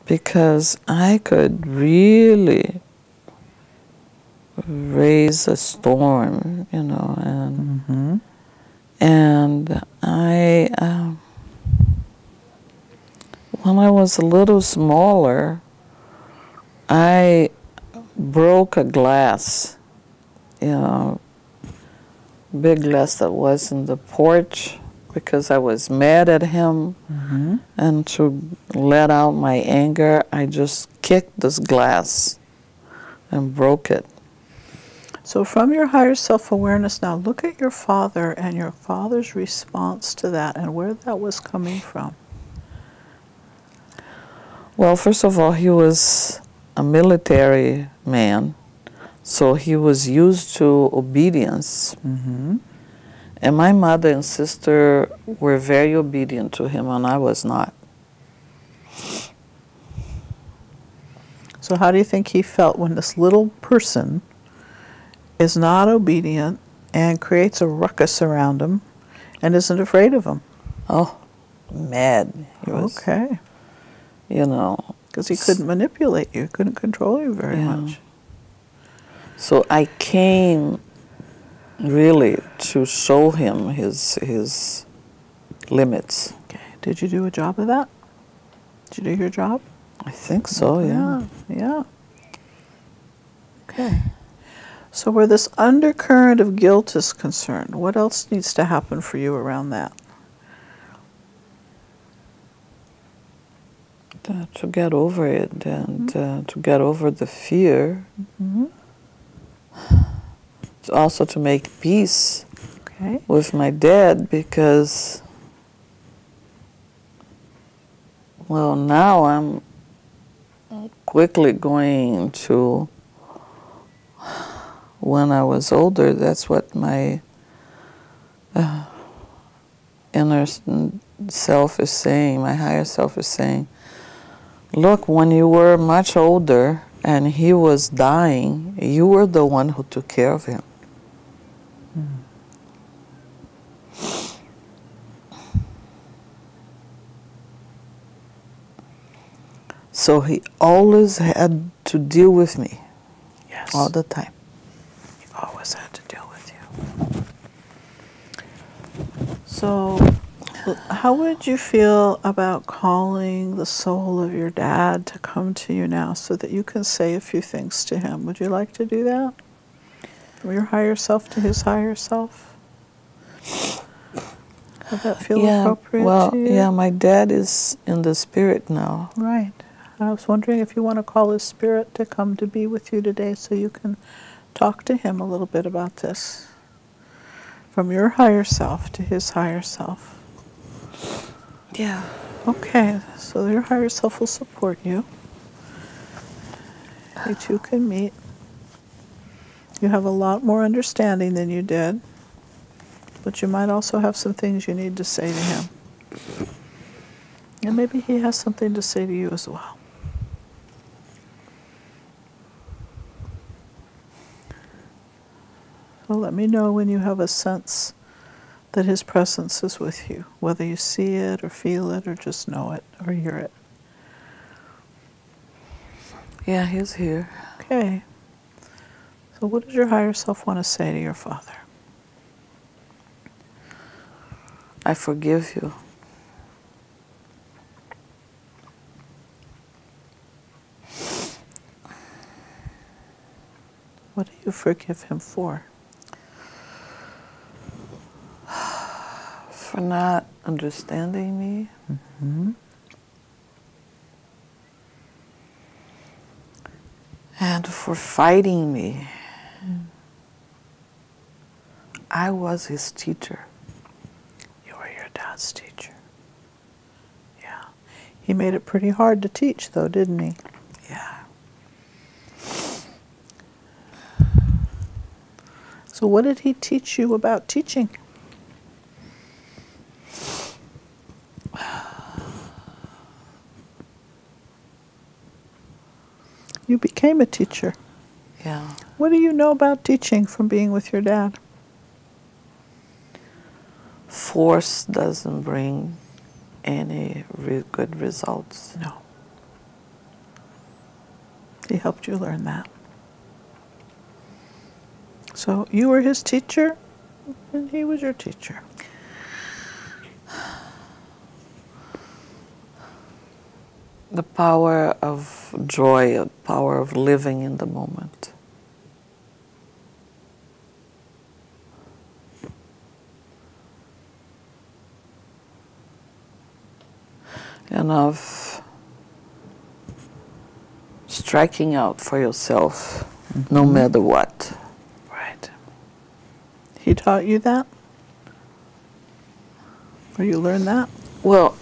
because I could really raise a storm, you know, and when I was a little smaller, I broke a glass, you know, big glass that was in the porch because I was mad at him. And to let out my anger, I just kicked this glass and broke it. So from your higher self-awareness now, look at your father and your father's response to that and where that was coming from. Well, first of all, he was a military man, so he was used to obedience. And my mother and sister were very obedient to him, and I was not. So how do you think he felt when this little person is not obedient and creates a ruckus around him and isn't afraid of him? Oh, mad. He was, okay. You know. Because he couldn't manipulate you, couldn't control you very much. So I came really to show him his limits. Okay. Did you do a job of that? Did you do your job? I think so, Yeah. Okay. So where this undercurrent of guilt is concerned, what else needs to happen for you around that? To get over it and to get over the fear. Also to make peace with my dad, because, well, now I'm quickly going to, when I was older, that's what my inner self is saying, my higher self is saying, look, when you were much older and he was dying, you were the one who took care of him. So he always had to deal with me. Yes. All the time. He always had to deal with you. So how would you feel about calling the soul of your dad to come to you now so that you can say a few things to him? Would you like to do that? From your higher self to his higher self? Would that feel appropriate to you? Yeah, my dad is in the spirit now. Right. I was wondering if you want to call his spirit to come to be with you today so you can talk to him a little bit about this. From your higher self to his higher self. Yeah. Okay, so your higher self will support you. You two can meet. You have a lot more understanding than you did, but you might also have some things you need to say to him. And maybe he has something to say to you as well. So let me know when you have a sense that his presence is with you, whether you see it or feel it or just know it or hear it. Yeah, he's here. Okay. So what does your higher self want to say to your father? I forgive you. What do you forgive him for? For not understanding me. And for fighting me. I was his teacher. You were your dad's teacher. Yeah. He made it pretty hard to teach, though, didn't he? Yeah. So what did he teach you about teaching? You became a teacher. Yeah. What do you know about teaching from being with your dad? Force doesn't bring any good results. No. He helped you learn that. So you were his teacher, and he was your teacher. The power of joy, the power of living in the moment. And of striking out for yourself, no matter what. Right. He taught you that? Or you learned that? Well,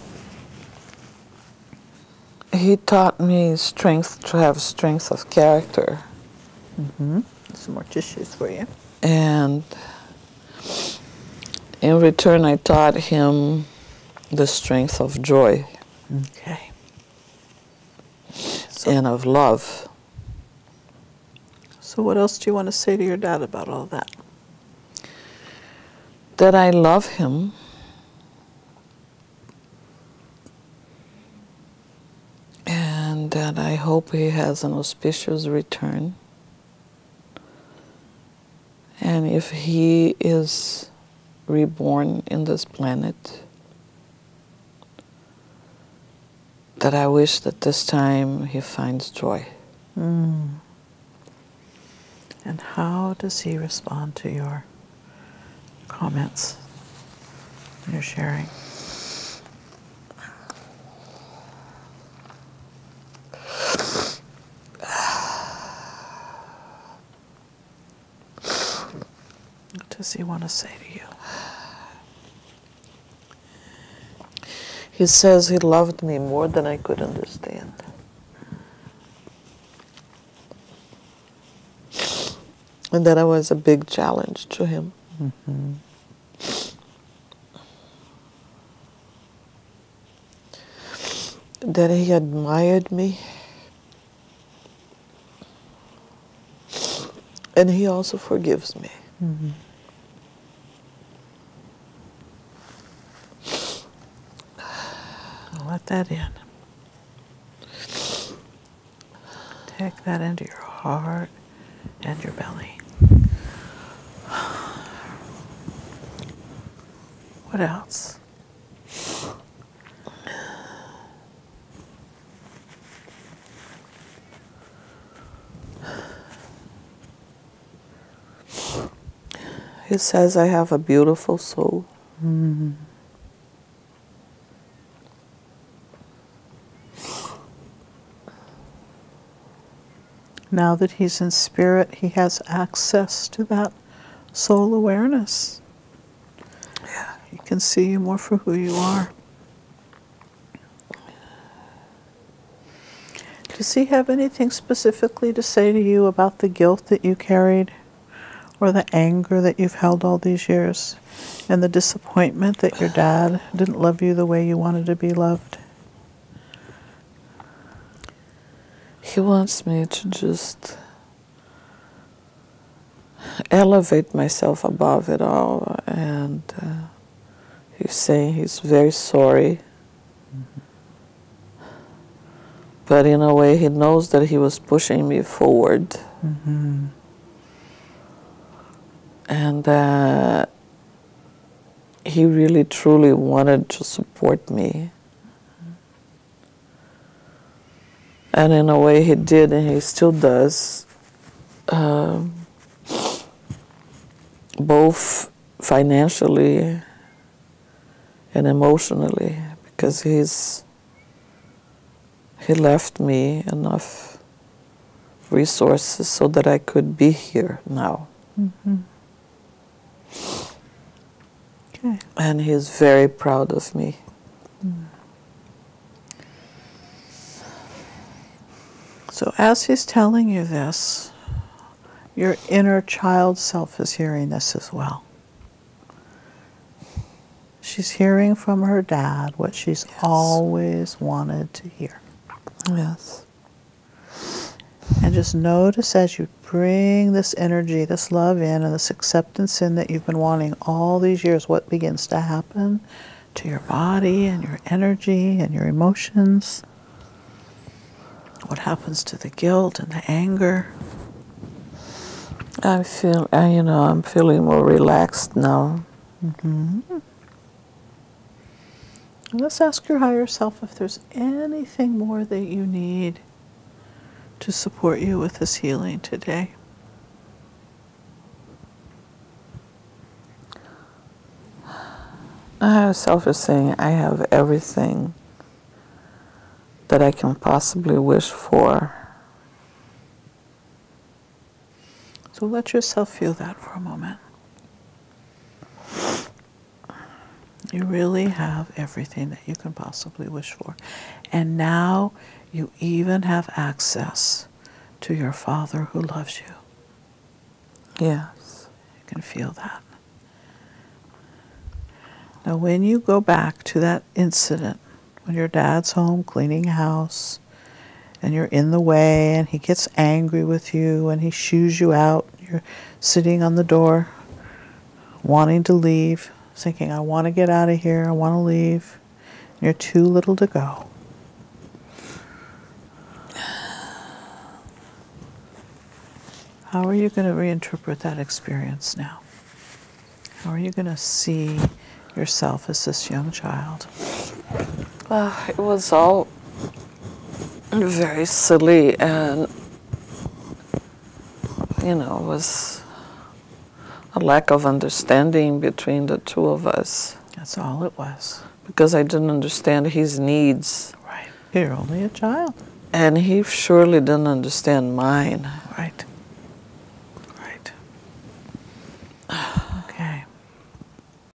he taught me strength, to have strength of character. Some more tissues for you. And in return, I taught him the strength of joy. Okay. And of love. So what else do you want to say to your dad about all that? That I love him. And that I hope he has an auspicious return. And if he is reborn in this planet, that I wish that this time he finds joy. And how does he respond to your comments, your sharing? What does he want to say to you? He says he loved me more than I could understand. And that I was a big challenge to him. That he admired me. And he also forgives me. Let that in. Take that into your heart and your belly. What else? He says I have a beautiful soul. Now that he's in spirit, he has access to that soul awareness. Yeah. He can see you more for who you are. Does he have anything specifically to say to you about the guilt that you carried, or the anger that you've held all these years, and the disappointment that your dad didn't love you the way you wanted to be loved? He wants me to just elevate myself above it all, and he's saying he's very sorry. But in a way, he knows that he was pushing me forward. And that he really, truly wanted to support me. And in a way, he did, and he still does. Both financially and emotionally, because he left me enough resources so that I could be here now. Okay. And he's very proud of me. So as he's telling you this, your inner child self is hearing this as well. She's hearing from her dad what she's always wanted to hear. Yes. And just notice as you bring this energy, this love in, and this acceptance in that you've been wanting all these years, what begins to happen to your body and your energy and your emotions. What What happens to the guilt and the anger? I'm feeling more relaxed now. Let's ask your higher self if there's anything more that you need to support you with this healing today. My higher self is saying I have everything that I can possibly wish for. So let yourself feel that for a moment. You really have everything that you can possibly wish for. And now you even have access to your Father who loves you. Yes. You can feel that. Now when you go back to that incident, when your dad's home cleaning house, and you're in the way, and he gets angry with you, and he shoos you out, you're sitting on the door, wanting to leave, thinking, I want to get out of here, I want to leave. You're too little to go. How are you going to reinterpret that experience now? How are you going to see yourself as this young child? Well, it was all very silly, and it was a lack of understanding between the two of us. That's all it was. Because I didn't understand his needs. Right. You're only a child. And he surely didn't understand mine. Right.